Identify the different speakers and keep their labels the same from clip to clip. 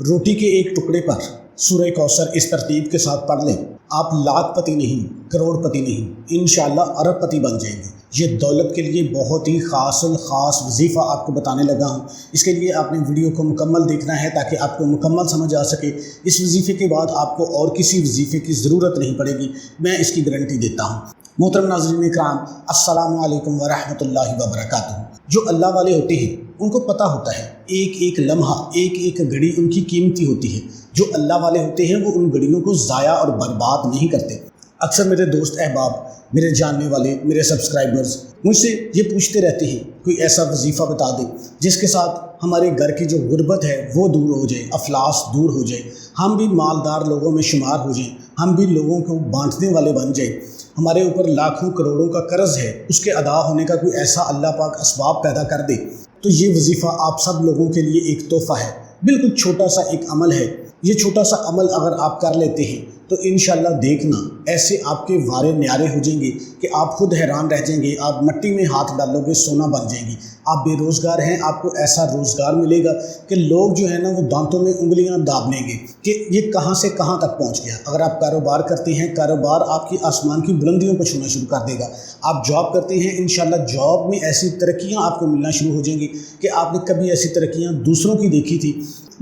Speaker 1: रोटी के एक टुकड़े पर सूरह कौसर इस तरतीब के साथ पढ़ लें, आप लाखपति नहीं, करोड़पति नहीं, इंशाअल्लाह अरबपति बन जाएंगे। ये दौलत के लिए बहुत ही ख़ास वजीफ़ा आपको बताने लगा हूँ। इसके लिए आपने वीडियो को मुकम्मल देखना है ताकि आपको मुकम्मल समझ आ सके। इस वजीफ़े के बाद आपको और किसी वजीफ़े की ज़रूरत नहीं पड़ेगी, मैं इसकी गारंटी देता हूँ। मोहतरम नाज़रीन इकराम, अस्सलामु अलैकुम वरहमतुल्लाहि वबरकातुहू। जो अल्लाह वाले होते हैं उनको पता होता है एक एक लम्हा, एक एक घड़ी उनकी कीमती होती है। जो अल्लाह वाले होते हैं वो उन घड़ियों को ज़ाया और बर्बाद नहीं करते। अक्सर मेरे दोस्त अहबाब, मेरे जानने वाले, मेरे सब्सक्राइबर्स मुझसे ये पूछते रहते हैं कोई ऐसा वजीफ़ा बता दें जिसके साथ हमारे घर की जो गुर्बत है वो दूर हो जाए, अफलास दूर हो जाए, हम भी मालदार लोगों में शुमार हो जाएं, हम भी लोगों को बांटने वाले बन जाएं, हमारे ऊपर लाखों करोड़ों का कर्ज़ है उसके अदा होने का कोई ऐसा अल्लाह पाक असबाब पैदा कर दे। तो ये वजीफ़ा आप सब लोगों के लिए एक तोहफ़ा है। बिल्कुल छोटा सा एक अमल है। ये छोटा सा अमल अगर आप कर लेते हैं तो इंशाअल्लाह देखना ऐसे आपके वारे न्यारे हो जाएंगे कि आप खुद हैरान रह जाएंगे। आप मिट्टी में हाथ डालोगे सोना बन जाएंगी। आप बेरोज़गार हैं, आपको ऐसा रोज़गार मिलेगा कि लोग जो है ना वो दांतों में उंगलियां दाब लेंगे कि ये कहां से कहां तक पहुंच गया। अगर आप कारोबार करते हैं, कारोबार आपकी आसमान की बुलंदियों को छूना शुरू कर देगा। आप जॉब करते हैं, इंशाअल्लाह जॉब में ऐसी तरक्कियाँ आपको मिलना शुरू हो जाएंगी कि आपने कभी ऐसी तरक्कियाँ दूसरों की देखी थी,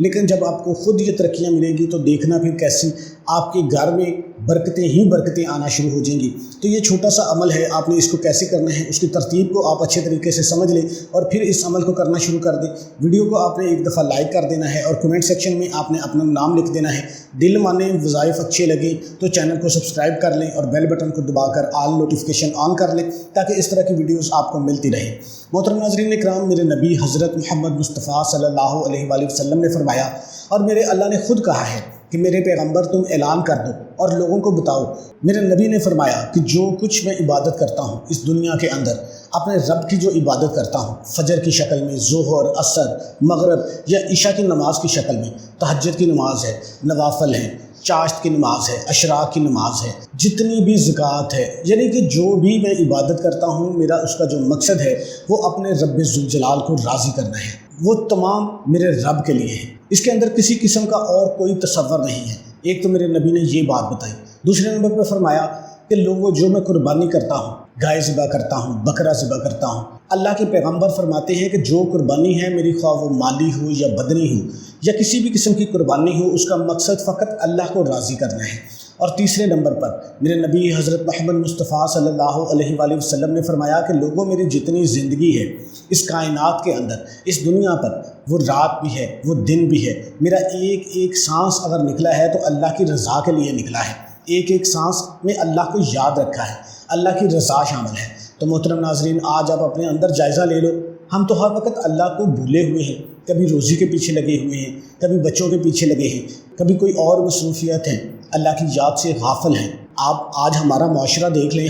Speaker 1: लेकिन जब आपको खुद ये तरक्कियाँ मिलेंगी तो देखना फिर कैसी आपके घर में बरकतें ही बरकतें आना शुरू हो जाएंगी। तो ये छोटा सा अमल है, आपने इसको कैसे करना है उसकी तरतीब को आप अच्छे तरीके से समझ लें और फिर इस अमल को करना शुरू कर दें। वीडियो को आपने एक दफ़ा लाइक कर देना है और कमेंट सेक्शन में आपने अपना नाम लिख देना है। दिल माने वज़ाइफ अच्छे लगे तो चैनल को सब्सक्राइब कर लें और बेल बटन को दबाकर आल नोटिफिकेशन ऑन कर लें ताकि इस तरह की वीडियोज़ आपको मिलती रहे। मोहतरम नाज़रीन इकराम, मेरे नबी हज़रत मोहम्मद मुस्तफ़ा सल्लल्लाहु अलैहि वसल्लम ने फरमाया और मेरे अल्लाह ने खुद कहा है कि मेरे पैगंबर तुम ऐलान कर दो और लोगों को बताओ। मेरे नबी ने फरमाया कि जो कुछ मैं इबादत करता हूँ इस दुनिया के अंदर, अपने रब की जो इबादत करता हूँ फजर की शक्ल में, ज़ोहर, असर, मगरब या इशा की नमाज की शक्ल में, तहज्जुद की नमाज है, नवाफल है, चाश्त की नमाज है, अशराक की नमाज है, जितनी भी ज़कात है, यानी कि जो भी मैं इबादत करता हूँ मेरा उसका जो मकसद है वो अपने रब ज़ुल जलाल को राज़ी करना है। वो तमाम मेरे रब के लिए है। इसके अंदर किसी किस्म का और कोई तसव्वुर नहीं है। एक तो मेरे नबी ने ये बात बताई। दूसरे नंबर पर फरमाया कि लोगों जो मैं कुर्बानी करता हूँ, गाय ज़िबा करता हूँ, बकरा ज़िबा करता हूँ, अल्लाह के पैगंबर फरमाते हैं कि जो कुर्बानी है मेरी, ख्वाह वो माली हो या बदनी हो या किसी भी किस्म की कुर्बानी हो, उसका मकसद फ़कत अल्लाह को राज़ी करना है। और तीसरे नंबर पर मेरे नबी हज़रत मोहम्मद मुस्तफ़ा सल्लल्लाहु अलैहि वसल्लम ने फरमाया कि लोगों मेरी जितनी ज़िंदगी है इस कायनात के अंदर, इस दुनिया पर, वो रात भी है, वो दिन भी है, मेरा एक एक सांस अगर निकला है तो अल्लाह की रज़ा के लिए निकला है। एक एक सांस में अल्लाह को याद रखा है, अल्लाह की रज़ा शामिल है। तो मोहतरम नाज़रीन, आज आप अपने अंदर जायज़ा ले लो। हम तो हर वक्त अल्लाह को भूले हुए हैं, कभी रोज़ी के पीछे लगे हुए हैं, कभी बच्चों के पीछे लगे हैं, कभी कोई और मसरूफियत है, अल्लाह की याद से गाफिल हैं। आप आज हमारा माशरा देख लें,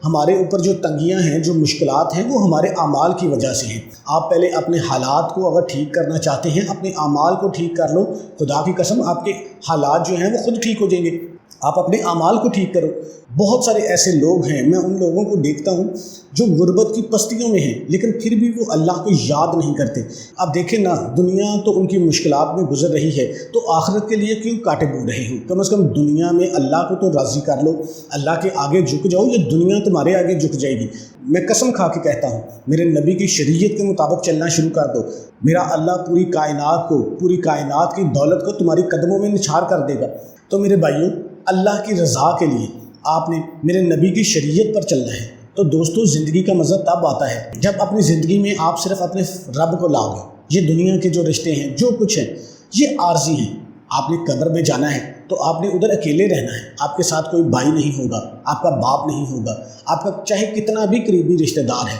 Speaker 1: हमारे ऊपर जो तंगियां हैं, जो मुश्किलात हैं, वो हमारे आमाल की वजह से हैं। आप पहले अपने हालात को अगर ठीक करना चाहते हैं, अपने आमाल को ठीक कर लो, खुदा की कसम आपके हालात जो हैं वो खुद ठीक हो जाएंगे। आप अपने आमाल को ठीक करो। बहुत सारे ऐसे लोग हैं, मैं उन लोगों को देखता हूँ जो गुर्बत की पस्तियों में हैं लेकिन फिर भी वो अल्लाह को याद नहीं करते। अब देखें ना, दुनिया तो उनकी मुश्किलात में गुजर रही है तो आखिरत के लिए क्यों कांटे बो रहे हो? कम से कम दुनिया में अल्लाह को तो राज़ी कर लो, अल्लाह के आगे झुक जाओ, ये दुनिया तुम्हारे आगे झुक जाएगी। मैं कसम खा के कहता हूँ, मेरे नबी की शरीयत के मुताबिक चलना शुरू कर दो, मेरा अल्लाह पूरी कायनात की दौलत को तुम्हारी कदमों में निछार कर देगा। तो मेरे भाइयों, अल्लाह की रज़ा के लिए आपने मेरे नबी की शरीयत पर चलना है। तो दोस्तों, ज़िंदगी का मज़ा तब आता है जब अपनी ज़िंदगी में आप सिर्फ अपने रब को लाओगे। ये दुनिया के जो रिश्ते हैं, जो कुछ हैं, ये आर्जी हैं। आपने कब्र में जाना है तो आपने उधर अकेले रहना है। आपके साथ कोई भाई नहीं होगा, आपका बाप नहीं होगा, आपका चाहे कितना भी करीबी रिश्तेदार है,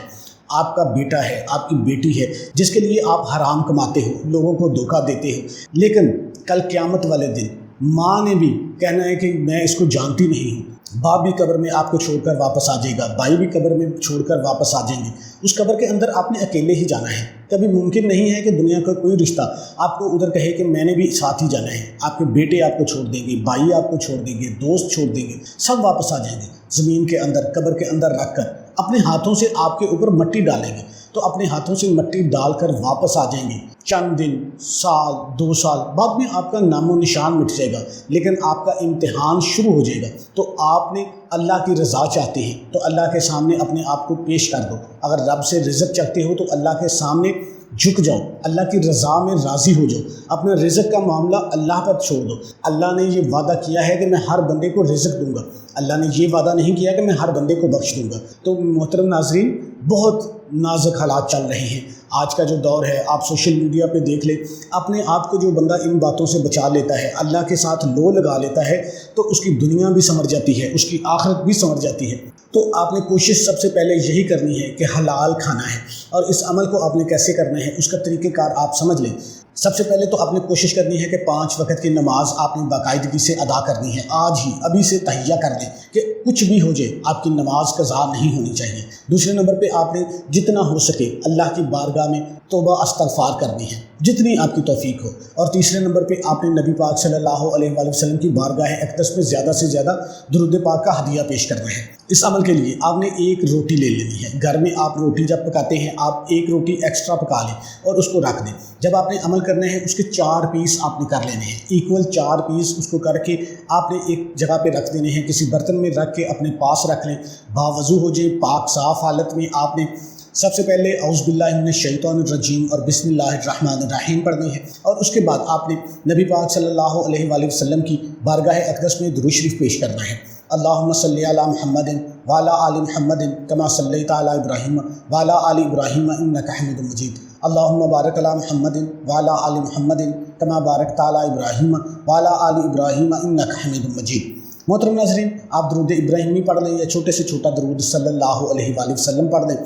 Speaker 1: आपका बेटा है, आपकी बेटी है, जिसके लिए आप हराम कमाते हो, लोगों को धोखा देते हो। लेकिन कल क़यामत वाले दिन माँ ने भी कहना है कि मैं इसको जानती नहीं हूँ। बाप भी कब्र में आपको छोड़कर वापस आ जाएगा, भाई भी कब्र में छोड़कर वापस आ जाएंगे। उस कब्र के अंदर आपने अकेले ही जाना है। कभी मुमकिन नहीं है कि दुनिया का कोई रिश्ता आपको उधर कहे कि मैंने भी साथ ही जाना है। आपके बेटे आपको छोड़ देंगे, भाई आपको छोड़ देंगे, दोस्त छोड़ देंगे, सब वापस आ जाएंगे। ज़मीन के अंदर, कब्र के अंदर रख कर अपने हाथों से आपके ऊपर मिट्टी डालेंगे। तो تو اپنے ہاتھوں سے مٹی ڈال کر واپس آ جائیں گے۔ چند دن، سال، 2 سال بعد میں آپ کا نام و نشان مٹ جائے گا، لیکن آپ کا امتحان شروع ہو جائے گا۔ تو آپ نے اللہ کی رضا چاہتے ہیں تو اللہ کے سامنے اپنے آپ کو پیش کر دو۔ اگر رب سے رزق چاہتے ہو تو اللہ کے سامنے جھک جاؤ، اللہ کی رضا میں راضی ہو جاؤ، اپنا رزق کا معاملہ اللہ پر چھوڑ دو۔ اللہ نے یہ وعدہ کیا ہے کہ میں ہر بندے کو رزق دوں گا، اللہ نے یہ وعدہ نہیں کیا کہ میں ہر بندے کو بخش دوں گا۔ تو محترم ناظرین، بہت نازک حالات چل رہے ہیں آج کا جو دور ہے۔ آپ سوشل میڈیا پہ دیکھ لیں، اپنے آپ کو جو بندہ ان باتوں سے بچا لیتا ہے، اللہ کے ساتھ لو لگا لیتا ہے، تو اس کی دنیا بھی سنور جاتی ہے، اس کی آخرت بھی سنور جاتی ہے۔ تو آپ نے کوشش سب سے پہلے یہی کرنی ہے کہ حلال کھانا ہے، اور اس عمل کو آپ نے کیسے کرنا ہے اس کا طریقہ کار آپ سمجھ لیں۔ سب سے پہلے تو آپ نے کوشش کرنی ہے کہ 5 وقت کی نماز آپ نے باقاعدگی سے ادا کرنی ہے۔ آج ہی ابھی سے تہیہ کر دیں کہ کچھ بھی ہو جائے آپ کی نماز قضا نہیں ہونی چاہیے۔ دوسرے نمبر پہ آپ نے جتنا ہو سکے اللہ کی بارگاہ میں توبہ استغفار کرنی ہے، جتنی آپ کی توفیق ہو۔ اور تیسرے نمبر پہ آپ نے نبی پاک صلی اللہ علیہ وآلہ وسلم کی بارگاہ اقدس میں زیادہ سے زیادہ درود پاک کا ہدیہ پیش کرنا ہے۔ اس عمل کے لیے آپ نے 1 روٹی لے لینی ہے۔ گھر میں آپ روٹی جب پکاتے ہیں آپ 1 روٹی ایکسٹرا پکا لیں اور اس کو رکھ دیں۔ جب آپ نے عمل کرنا ہے اس کے 4 پیس آپ نے کر لینے ہیں، ایکول 4 پیس اس کو کر کے آپ نے ایک جگہ پہ رکھ دینے ہیں، کسی برتن میں رکھ کے اپنے پاس رکھ لیں، باوضو ہو جائیں، پاک صاف حالت میں آپ نے سب سے پہلے اعوذ باللہ من الشیطان الرجیم اور بسم اللہ الرحمن الرحیم پڑھنی ہے، اور اس کے بعد آپ نے نبی پاک صلی اللہ علیہ وآلہ وسلم کی بارگاہ اقدس میں درود شریف پیش کرنا ہے۔ اللہم صلی علی محمد وعلی آل محمد کما صلیت علی ابراہیم وعلی آل ابراہیم انک حمید مجید۔ اللہم بارک علی محمد وعلی آل محمد کما بارکت علی ابراہیم وعلی آل ابراہیم انک حمید مجید۔ محترم ناظرین، آپ درود ابراہیمی پڑھ لیں یا چھوٹے سے چھوٹا درود صلی اللہ علیہ وآلہ وسلم پڑھ لیں۔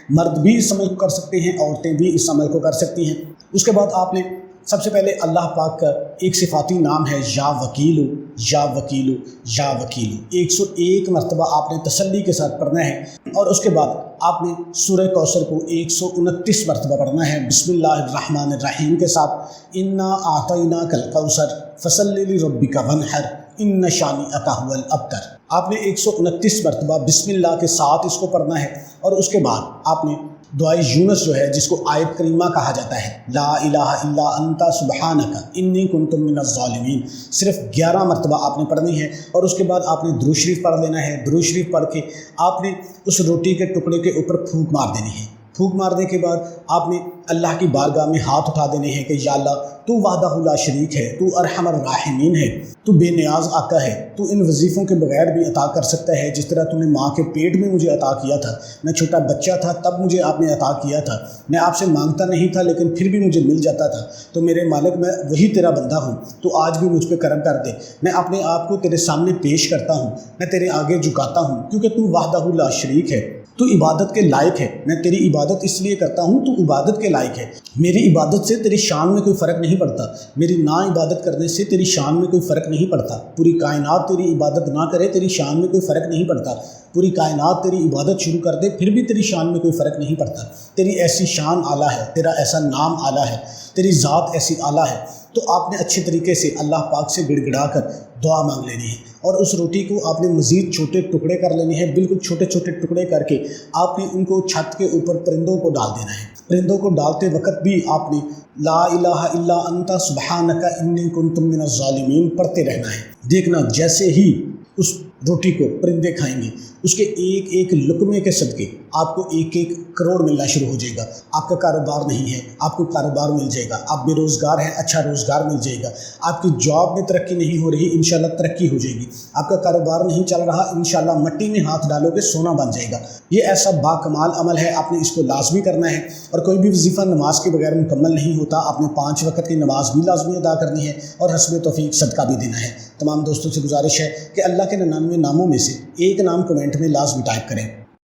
Speaker 1: مرد بھی اس عمل کو کر سکتے ہیں، عورتیں بھی اس عمل کو کر سکتی ہیں۔ اس کے بعد آپ نے سب سے پہلے اللہ پاک کا ایک صفاتی نام ہے یا وکیلو یا وکیلو یا وکیلو، 101 مرتبہ آپ نے تسلی کے ساتھ پڑھنا ہے، اور اس کے بعد آپ نے سورہ کوثر کو 129 مرتبہ پڑھنا ہے بسم اللہ الرحمن الرحیم کے ساتھ۔ انا اعطیناک الکوثر فصلی لربک وانحر ان شانئک ھو الابتر۔ آپ نے 129 مرتبہ بسم اللہ کے ساتھ اس کو پڑھنا ہے، اور اس کے بعد آپ نے دعائے یونس جو ہے جس کو آیت کریمہ کہا جاتا ہے، لا الہ الا انت سبحانک انی کنت من الظالمین، صرف 11 مرتبہ آپ نے پڑھنی ہے، اور اس کے بعد آپ نے درود شریف پڑھ لینا ہے۔ درود شریف پڑھ کے آپ نے اس روٹی کے ٹکڑے کے اوپر پھونک مار دینی ہے۔ پھونک مارنے کے بعد آپ نے اللہ کی بارگاہ میں ہاتھ اٹھا دینے ہیں کہ یا اللہ تو وحدہ لا شریک ہے، تو ارحم الراحمین ہے، تو بے نیاز آقا ہے، تو ان وظیفوں کے بغیر بھی عطا کر سکتا ہے، جس طرح تو نے ماں کے پیٹ میں مجھے عطا کیا تھا، میں چھوٹا بچہ تھا تب مجھے آپ نے عطا کیا تھا، میں آپ سے مانگتا نہیں تھا لیکن پھر بھی مجھے مل جاتا تھا، تو میرے مالک میں وہی تیرا بندہ ہوں، تو آج بھی مجھ پہ کرم کر دے، میں اپنے آپ کو تیرے سامنے پیش کرتا ہوں، میں تیرے آگے جھکاتا ہوں، کیونکہ تو وحدہ لا شریک ہے، تو عبادت کے لائق ہے، میں تیری عبادت اس لیے کرتا ہوں تو عبادت کے لائق ہے، میری عبادت سے تیری شان میں کوئی فرق نہیں پڑتا، میری نا عبادت کرنے سے تیری شان میں کوئی فرق نہیں پڑتا، پوری کائنات تیری عبادت نہ کرے تیری شان میں کوئی فرق نہیں پڑتا، پوری کائنات تیری عبادت شروع کر دے پھر بھی تیری شان میں کوئی فرق نہیں پڑتا، تیری ایسی شان اعلیٰ ہے، تیرا ایسا نام اعلیٰ ہے، تیری ذات ایسی اعلیٰ ہے، تو آپ نے اچھے طریقے سے اللہ پاک سے گڑ گڑا کر دعا مانگ لینی ہے، اور اس روٹی کو آپ نے مزید چھوٹے ٹکڑے کر لینے ہیں، بالکل چھوٹے چھوٹے ٹکڑے کر کے آپ نے ان کو چھت کے اوپر پرندوں کو ڈال دینا ہے۔ پرندوں کو ڈالتے وقت بھی آپ نے لا الہ الا انت سبحانک انی کنت من الظالمین پڑھتے رہنا ہے۔ دیکھنا جیسے ہی اس روٹی کو پرندے کھائیں گے اس کے ایک ایک لقمے کے صدقے آپ کو 1 کروڑ ملنا شروع ہو جائے گا۔ آپ کا کاروبار نہیں ہے، آپ کو کاروبار مل جائے گا، آپ بے روزگار ہیں، اچھا روزگار مل جائے گا، آپ کی جاب میں ترقی نہیں ہو رہی، انشاءاللہ ترقی ہو جائے گی، آپ کا کاروبار نہیں چل رہا، انشاءاللہ مٹی میں ہاتھ ڈالو گے سونا بن جائے گا۔ یہ ایسا با کمال عمل ہے، آپ نے اس کو لازمی کرنا ہے، اور کوئی بھی وظیفہ نماز کے بغیر مکمل نہیں ہوتا، آپ نے 5 وقت کی نماز بھی لازمی ادا کرنی ہے اور حسب توفیق صدقہ بھی دینا ہے۔ تمام دوستوں سے گزارش ہے کہ اللہ کے 99 ناموں میں سے ایک نام کمنٹ میں لازمی ٹائپ کریں۔